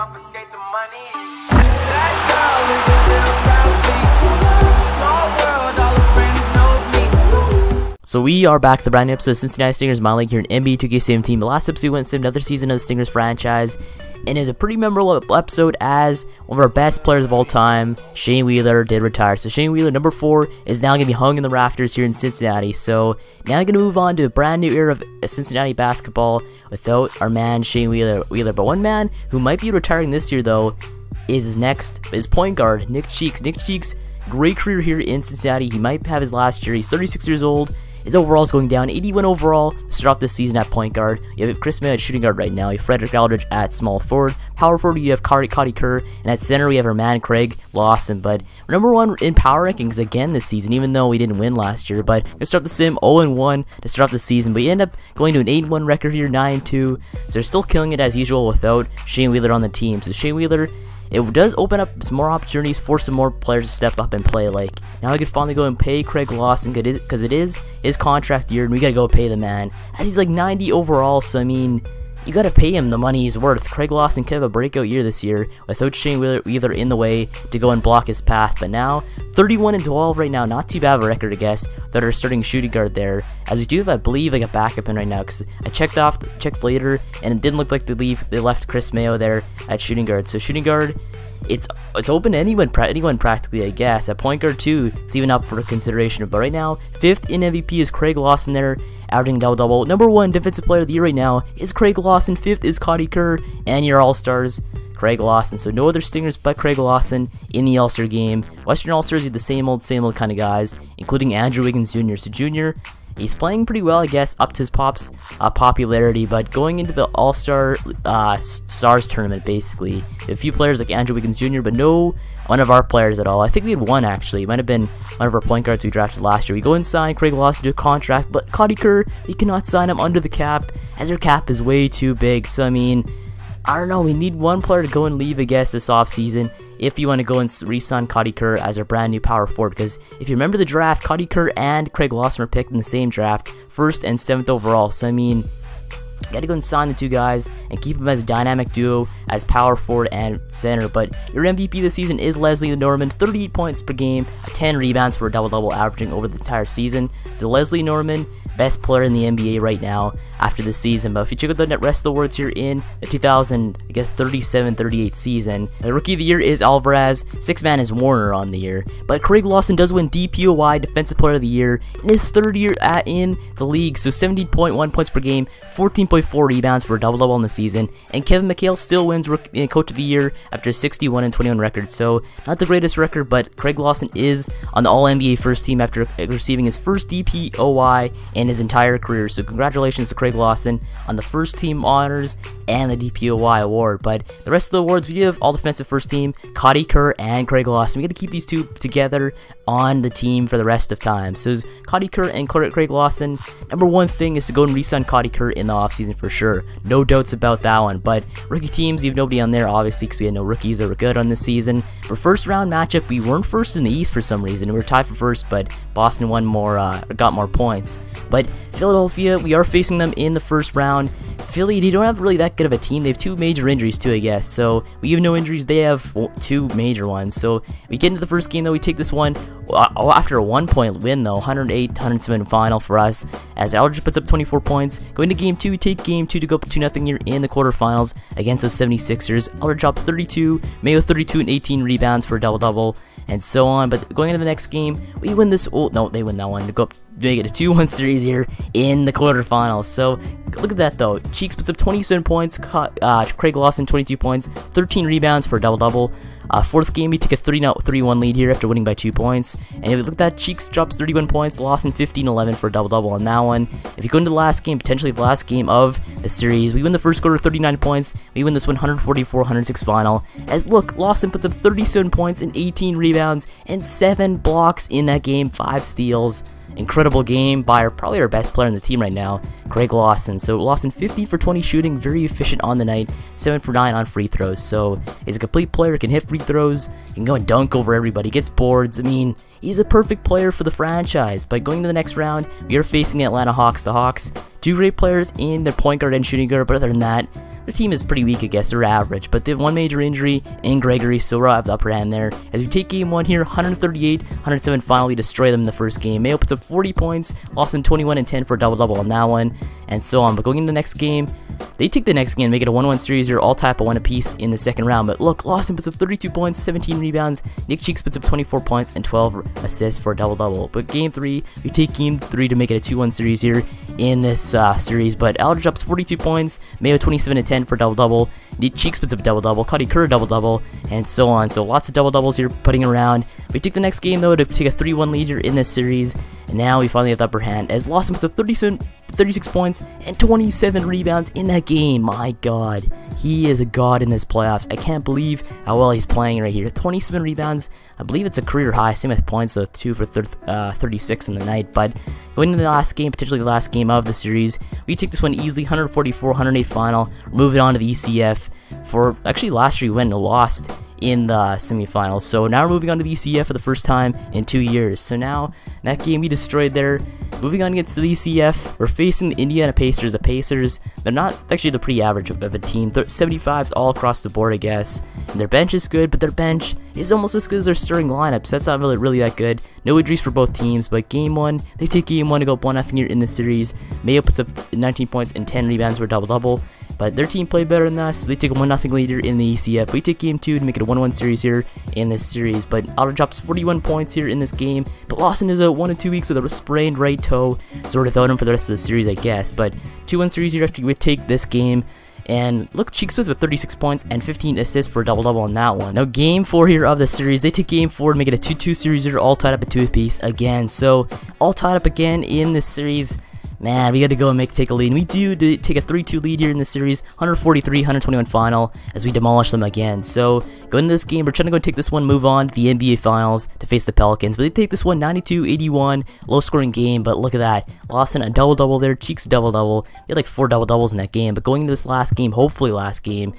confiscate the money. That girl is a real proud small world, all her friends know me. So we are back to the brand new episode of Cincinnati Stingers MyLEAGUE here in NBA 2K17. The last episode we went into another season of the Stingers franchise, and is a pretty memorable episode as one of our best players of all time, Shane Wheeler, did retire. So Shane Wheeler, number 4, is now going to be hung in the rafters here in Cincinnati. So now I'm going to move on to a brand new era of Cincinnati basketball without our man Shane Wheeler. But one man who might be retiring this year though is point guard Nick Cheeks. Nick Cheeks, great career here in Cincinnati. He might have his last year. He's 36 years old. His overall is going down, 81 overall to start off this season at point guard. You have Chris May at shooting guard right now. You have Frederick Aldridge at small forward. Power forward, you have Cody Kerr. And at center, we have our man Craig Lawson. But number 1 in power rankings again this season, even though we didn't win last year. But going to start the sim 0-1 to start off the season. But you end up going to an 8-1 record here, 9-2. So they're still killing it as usual without Shane Wheeler on the team. So Shane Wheeler, it does open up some more opportunities for some more players to step up and play. Like, now I could finally go and pay Craig Lawson because it is his contract year, and we gotta go pay the man. As he's like 90 overall, so I mean, you gotta pay him the money he's worth. Craig Lawson could have a breakout year this year without Shane Wheeler in the way to go and block his path. But now, 31-12 right now, not too bad of a record, I guess, that are starting shooting guard there. As we do have, I believe, like a backup in right now, because I checked later, and it didn't look like they left Chris Mayo there at shooting guard. So shooting guard, it's open to anyone practically, I guess. At point guard too, it's even up for consideration. But right now, 5th in MVP is Craig Lawson there, averaging double-double. Number 1 defensive player of the year right now is Craig Lawson. 5th is Cody Kerr, and your all-stars, Craig Lawson. So no other Stingers but Craig Lawson in the All-Star game. Western All-Stars are the same old kind of guys, including Andrew Wiggins Jr. So Jr., he's playing pretty well, I guess, up to his popularity, but going into the All-Star Stars tournament, basically, a few players like Andrew Wiggins Jr., but no one of our players at all. I think we had one, actually. It might have been one of our point guards we drafted last year. We go and sign Craig Lawson to a contract, but Cody Kerr, we cannot sign him under the cap, as our cap is way too big. So, I mean, I don't know, we need one player to go and leave, I guess, this offseason if you want to go and re-sign Cody Kerr as our brand new power forward. Because if you remember the draft, Cody Kerr and Craig Lawson were picked in the same draft, 1st and 7th overall. So, I mean, you got to go and sign the two guys and keep them as a dynamic duo as power forward and center. But your MVP this season is Leslie Norman, 38 points per game, 10 rebounds for a double-double, averaging over the entire season. So Leslie Norman, best player in the NBA right now after this season. But if you check out the rest of the awards here in the 37-38 season, the Rookie of the Year is Alvarez, 6th man is Warner on the year. But Craig Lawson does win DPOY, Defensive Player of the Year, in his 3rd year in the league. So 17.1 points per game, 14.4 rebounds for a double-double in the season. And Kevin McHale still wins Coach of the Year after a 61-21 record. So not the greatest record, but Craig Lawson is on the All-NBA first team after receiving his first DPOY in his entire career. So congratulations to Craig Lawson on the first team honors and the DPOY award. But the rest of the awards, we have all defensive first team, Cody Kerr and Craig Lawson. We got to keep these two together on the team for the rest of time. So Cody Kerr and Craig Lawson, number 1 thing is to go and re-sign Cody Kerr in the offseason for sure. No doubts about that one. But rookie teams, you have nobody on there, obviously, because we had no rookies that were good on this season. For first round matchup, we weren't first in the East for some reason. We were tied for first, but Boston got more points. But Philadelphia, we are facing them in the first round. Philly, they don't have really that good of a team. They have 2 major injuries too, I guess. So we have no injuries. They have 2 major ones. So we get into the first game, though. We take this one after a 1-point win, though. 108-107 final for us, as Aldridge puts up 24 points. Going to game 2, we take game 2 to go up 2-0 here in the quarterfinals against those 76ers. Aldridge drops 32, Mayo 32 and 18 rebounds for a double-double, and so on. But going into the next game, we win this. Oh, no, they win that one to go up, make it a 2-1 series here in the quarterfinals. So look at that, though. Cheeks puts up 27 points, Craig Lawson 22 points, 13 rebounds for a double-double. 4th game, we take a 3-1 lead here after winning by 2 points. And if you look at that, Cheeks drops 31 points, Lawson 15-11 for a double-double on that one. If you go into the last game, potentially the last game of the series, we win the first quarter 39 points. We win this one 144-106 final. As look, Lawson puts up 37 points and 18 rebounds and 7 blocks in that game, 5 steals. Incredible game by probably our best player in the team right now, Craig Lawson. So Lawson 50 for 20 shooting, very efficient on the night, 7 for 9 on free throws. So he's a complete player, can hit free throws, can go and dunk over everybody, gets boards. I mean, he's a perfect player for the franchise. But going to the next round, we are facing the Atlanta Hawks. The Hawks, 2 great players in their point guard and shooting guard, but other than that, their team is pretty weak, I guess. They're average, but they have one major injury in Gregory, so we'll have the upper hand there. As we take game 1 here, 138-107 final, we destroy them in the first game. Mayo puts up 40 points, lost in 21 and 10 for a double-double on that one, and so on. But going into the next game, they take the next game, make it a 1-1 series here, all type of 1 apiece in the second round. But look, Lawson puts up 32 points, 17 rebounds. Nick Cheeks puts up 24 points and 12 assists for a double-double. But game 3, we take game 3 to make it a 2-1 series here in this series. But Aldridge drops 42 points, Mayo 27 and 10 for double-double. Nick Cheeks puts up a double-double, Cuddy Kerr double-double, and so on. So lots of double-doubles here putting around. We take the next game though to take a 3-1 lead here in this series. And now we finally have the upper hand as Lawson puts up 36 points and 27 rebounds in that game. My god, he is a god in this playoffs. I can't believe how well he's playing right here. 27 rebounds, I believe it's a career high. Same with points, though, 2 for 36 in the night. But going into the last game, potentially the last game of the series, we take this one easily, 144-108 final. Moving on to the ECF. For actually last year we went and lost in the semifinals, so now we're moving on to the ECF for the first time in 2 years. So now that game we destroyed there. Moving on against the ECF, we're facing the Indiana Pacers. The Pacers, they're not actually, they're pretty average of a team. 75s all across the board, I guess. And their bench is good, but their bench is almost as good as their starting lineup, so that's not really that good. No injuries for both teams, but game 1, they take game 1 to go 1-0 here in this series. Mayo puts up 19 points and 10 rebounds for a double-double. But their team played better than us, so they take a 1-0 lead here in the ECF. We take game 2 to make it a 1-1 series here in this series. But Aldridge drops 41 points here in this game. But Lawson is out 1 and 2 weeks with a sprained right toe, so we're without him for the rest of the series, I guess. But 2-1 series here after we take this game. And look, Cheeks with 36 points and 15 assists for a double-double on that one. Now, game 4 here of the series, they take game 4 to make it a 2-2 series here, all tied up at 2 apiece again. So, all tied up again in this series. Man, we got to go and take a lead. And we do take a 3-2 lead here in this series, 143-121 final, as we demolish them again. So, going into this game, we're trying to go and take this one, move on to the NBA Finals to face the Pelicans. But they take this one 92-81, low-scoring game. But look at that. Lawson, a double-double there. Cheeks, double-double. We had like 4 double-doubles in that game. But going into this last game, hopefully last game,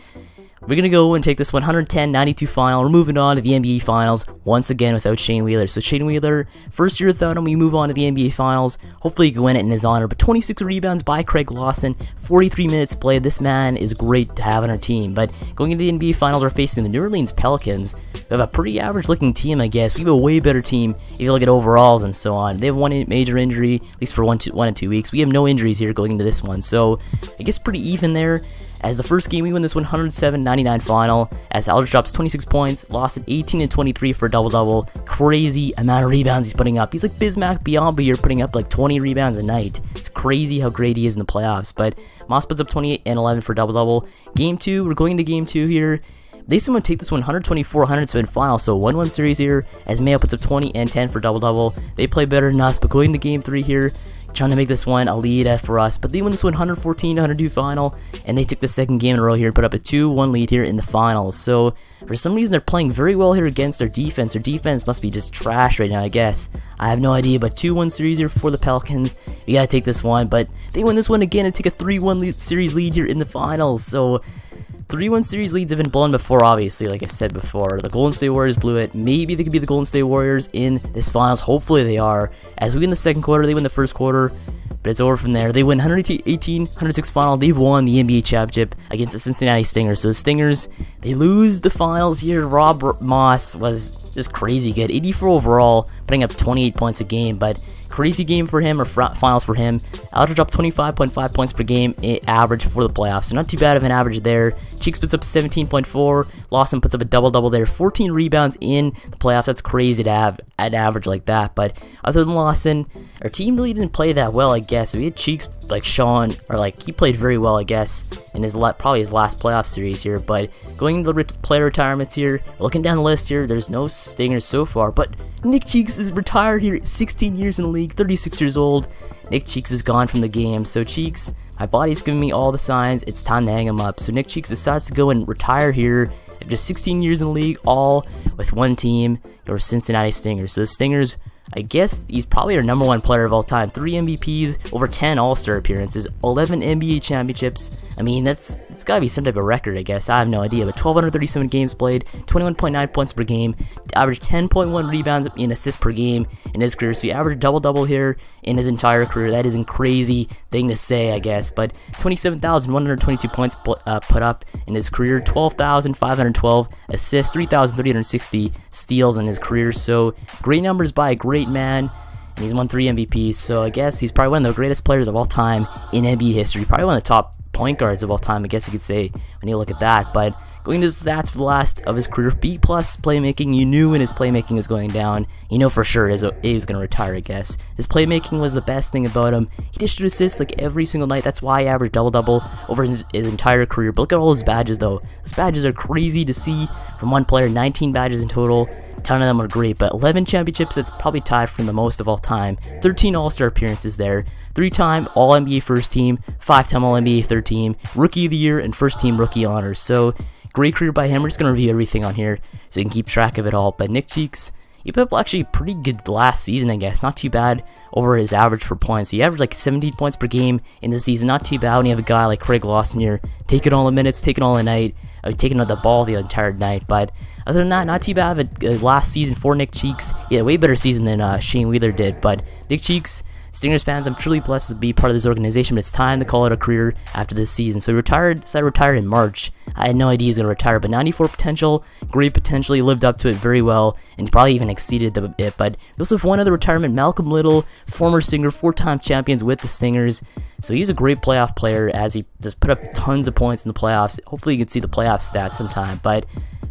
we're going to go and take this 110-92 final. We're moving on to the NBA Finals once again without Shane Wheeler. So Shane Wheeler, first year without him, we move on to the NBA Finals. Hopefully he can win it in his honor. But 26 rebounds by Craig Lawson, 43 minutes played. This man is great to have on our team. But going into the NBA Finals, we're facing the New Orleans Pelicans. We have a pretty average looking team, I guess. We have a way better team if you look at overalls and so on. They have one major injury, at least for 1 and 2 weeks. We have no injuries here going into this one. So I guess pretty even there. As the first game, we win this 107-99 final, as Aldridge drops 26 points, lost at 18 and 23 for a double-double. Crazy amount of rebounds he's putting up. He's like Bismack Biyombo here, putting up like 20 rebounds a night. It's crazy how great he is in the playoffs, but Moss puts up 28 and 11 for a double-double. Game 2, we're going into game 2 here. They someone take this one 124-107 final, so 1-1 series here, as Mayo puts up 20 and 10 for double-double. They play better than us, but going to game 3 here, trying to make this one a lead for us, but they win this one 114-102 final, and they took the second game in a row here and put up a 2-1 lead here in the finals. So for some reason they're playing very well here against their defense. Their defense must be just trash right now, I guess. I have no idea, but 2-1 series here for the Pelicans. We gotta take this one, but they win this one again and take a 3-1 series lead here in the finals. So 3-1 series leads have been blown before, obviously, like I've said before. The Golden State Warriors blew it. Maybe they could be the Golden State Warriors in this finals. Hopefully they are. As we win the second quarter, they win the first quarter, but it's over from there. They win 118-106 final. They've won the NBA championship against the Cincinnati Stingers. So the Stingers, they lose the finals here. Rob Moss was just crazy good. 84 overall, putting up 28 points a game, but crazy game for him, or finals for him. Aldridge dropped 25.5 points per game average for the playoffs, so not too bad of an average there. Cheeks puts up 17.4. Lawson puts up a double-double there. 14 rebounds in the playoffs. That's crazy to have an average like that. But other than Lawson, our team really didn't play that well, I guess. We had Cheeks like Sean, or like he played very well, I guess, in his probably his last playoff series here. But going into the player retirements here, looking down the list here, there's no Stingers so far, but Nick Cheeks is retired here, 16 years in the league, 36 years old. Nick Cheeks is gone from the game. So Cheeks, my body's giving me all the signs. It's time to hang him up. So Nick Cheeks decides to go and retire here after 16 years in the league, all with one team, your Cincinnati Stingers. So the Stingers, I guess he's probably our #1 player of all time. 3 MVPs, over 10 All-Star appearances, 11 NBA championships. I mean, that's It's gotta be some type of record, I guess. I have no idea. But 1,237 games played, 21.9 points per game, averaged 10.1 rebounds and assists per game in his career. So he averaged double-double here in his entire career. That is a crazy thing to say, I guess. But 27,122 points put up in his career, 12,512 assists, 3,360 steals in his career. So great numbers by a great man. And he's won 3 MVPs, so I guess he's probably one of the greatest players of all time in NBA history. Probably one of the top point guards of all time, I guess you could say, when you look at that. But going to his stats for the last of his career, B+ playmaking. You knew when his playmaking was going down. You know for sure he was going to retire, I guess. His playmaking was the best thing about him. He dished assists like every single night. That's why he averaged double-double over his entire career. But look at all his badges, though. Those badges are crazy to see from one player. 19 badges in total. 10 of them are great, but 11 championships, that's probably tied for the most of all time. 13 All-Star appearances there, 3-time All-NBA first team, 5-time All-NBA third team, Rookie of the Year, and first team rookie honors. So, great career by him. We're just going to review everything on here so you can keep track of it all. But Nick Cheeks, he put up actually pretty good last season, I guess. Not too bad over his average for points. He averaged like 17 points per game in the season. Not too bad when you have a guy like Craig Lawson here, taking all the minutes, taking all the night, taking the ball the entire night. But other than that, not too bad of a last season for Nick Cheeks. Yeah, way better season than Shane Wheeler did. But Nick Cheeks, Stingers fans, I'm truly blessed to be part of this organization, but it's time to call it a career after this season. So he decided to retire in March. I had no idea he was going to retire, but 94 potential, great potential. He lived up to it very well, and probably even exceeded it. But we also have one other retirement, Malcolm Little, former Stinger, 4-time champions with the Stingers. So he's a great playoff player as he just put up tons of points in the playoffs. Hopefully you can see the playoff stats sometime. But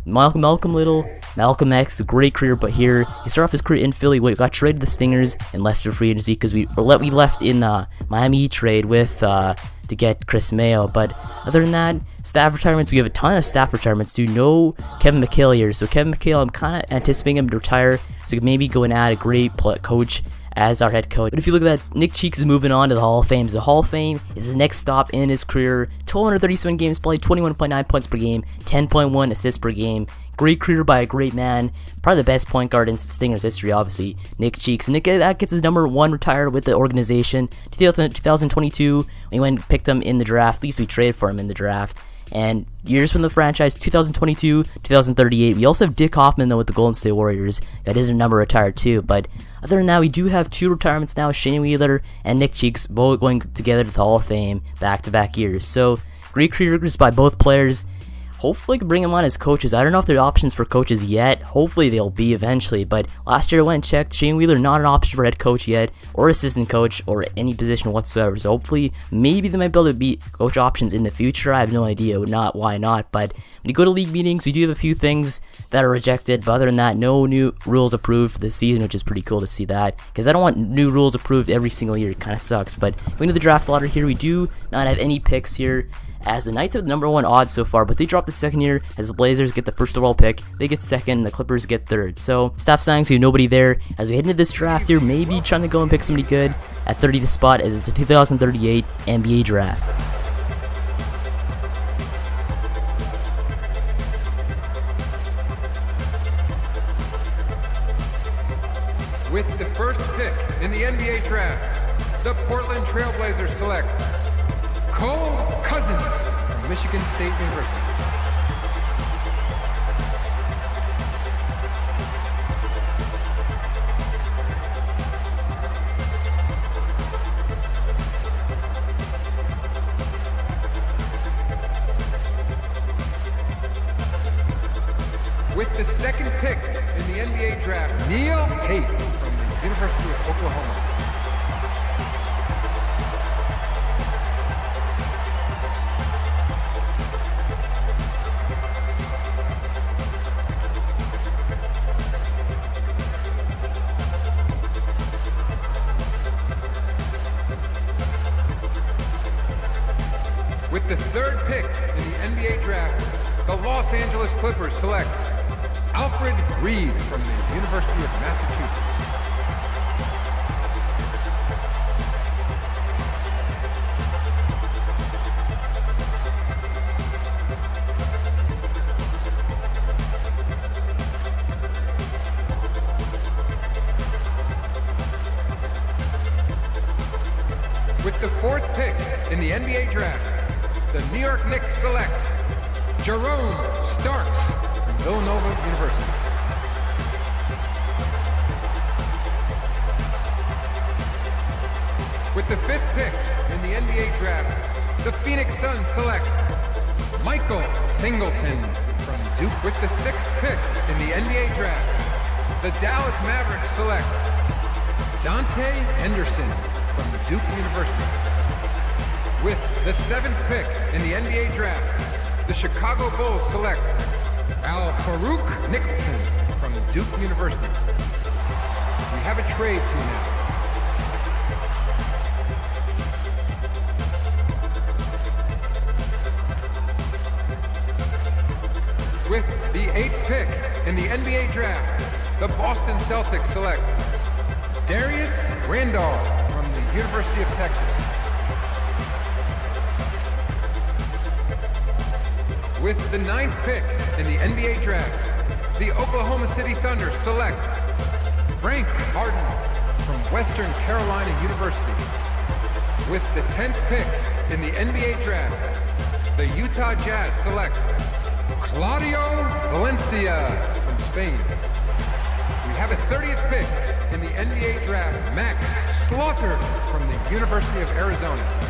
Malcolm Little, Malcolm X, a great career, but here he started off his career in Philly. We got traded to the Stingers and left for free agency because we left in Miami Heat trade with to get Chris Mayo. But other than that, staff retirements, we have a ton of staff retirements too. No Kevin McHale here, so Kevin McHale, I'm kind of anticipating him to retire, so maybe go and add a great coach as our head coach. But if you look at that, Nick Cheeks is moving on to the Hall of Fame. So the Hall of Fame is his next stop in his career. 1,237 games played, 21.9 points per game, 10.1 assists per game. Great career by a great man. Probably the best point guard in Stingers history, obviously, Nick Cheeks. And that gets his number 1 retired with the organization. 2022, when he went and picked him in the draft. At least we traded for him in the draft. And years from the franchise, 2022, 2038. We also have Dick Hoffman, though, with the Golden State Warriors. That is a number retired, too. But other than that, we do have 2 retirements now. Shane Wheeler and Nick Cheeks both going together to the Hall of Fame back-to-back years. So, great careers by both players. Hopefully, can bring them on as coaches. I don't know if there are options for coaches yet. Hopefully, they'll be eventually. But last year, I went and checked. Shane Wheeler, not an option for head coach yet, or assistant coach, or any position whatsoever. So hopefully, maybe they might be able to be coach options in the future. I have no idea. Why not? But when you go to league meetings, we do have a few things that are rejected. But other than that, no new rules approved for this season, which is pretty cool to see that. Because I don't want new rules approved every single year. It kind of sucks. But going to the draft lottery here, we do not have any picks here, as the Knights are the number 1 odds so far, but they drop the second year as the Blazers get the first overall pick. They get second, and the Clippers get third. So, staff signings, we have nobody there. As we head into this draft here, maybe trying to go and pick somebody good at 30th spot as it's the 2038 NBA draft. With the first pick in the NBA draft, the Portland Trail Blazers select Kobe Cousins from Michigan State University. With the second pick in the NBA draft, Neil Tate from the University of Oklahoma. With the third pick in the NBA draft, the Los Angeles Clippers select Alfred Reed from the University of Massachusetts. With the fourth pick in the NBA draft, the New York Knicks select Jerome Starks from Villanova University. With the 5th pick in the NBA draft, the Phoenix Suns select Michael Singleton from Duke. With the 6th pick in the NBA draft, the Dallas Mavericks select Dante Henderson from Duke University. With the 7th pick in the NBA draft, the Chicago Bulls select Al Farouk Nicholson from Duke University. We have a trade to announce. With the 8th pick in the NBA draft, the Boston Celtics select Darius Randolph from the University of Texas. With the 9th pick in the NBA draft, the Oklahoma City Thunder select Frank Harden from Western Carolina University. With the 10th pick in the NBA draft, the Utah Jazz select Claudio Valencia from Spain. We have a 30th pick in the NBA draft, Max Slaughter from the University of Arizona.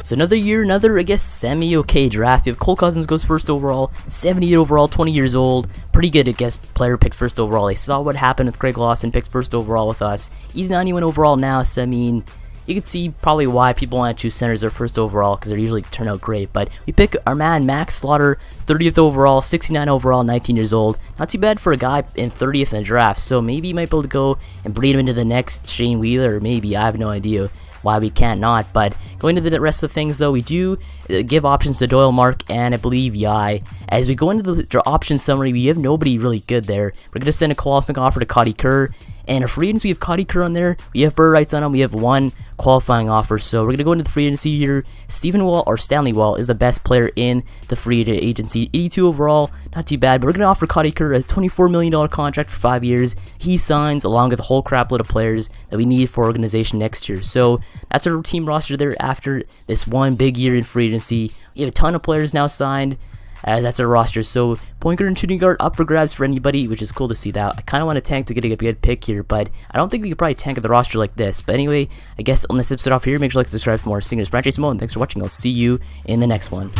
So another year, I guess, semi-okay draft. You have Cole Cousins goes 1st overall, 78 overall, 20 years old. Pretty good, I guess, player picked 1st overall. I saw what happened with Greg Lawson, picked 1st overall with us. He's 91 overall now, so I mean, you can see probably why people want to choose centers their 1st overall, because they usually turn out great. But we pick our man Max Slaughter, 30th overall, 69 overall, 19 years old. Not too bad for a guy in 30th in the draft, so maybe you might be able to go and breed him into the next Shane Wheeler, or maybe, I have no idea why we can't not. But going into the rest of the things though, we do give options to Doyle, Mark, and I believe Yai. As we go into the option summary, we have nobody really good there. We're going to send a qualifying offer to Cody Kerr. And our free agents, we have Cody Kerr on there, we have bird rights on him, we have 1 qualifying offer. So we're going to go into the free agency here. Stephen Wall, or Stanley Wall, is the best player in the free agency. 82 overall, not too bad, but we're going to offer Cody Kerr a $24 million contract for 5 years. He signs along with a whole crapload of players that we need for organization next year. So that's our team roster there after this one big year in free agency. We have a ton of players now signed, as that's our roster. So point guard and shooting guard up for grabs for anybody, which is cool to see that. I kind of want to tank to get a good pick here, but I don't think we could probably tank at the roster like this. But anyway, I guess on this episode off here, make sure to like, subscribe for more Stingers franchise mode, and thanks for watching. I'll see you in the next one.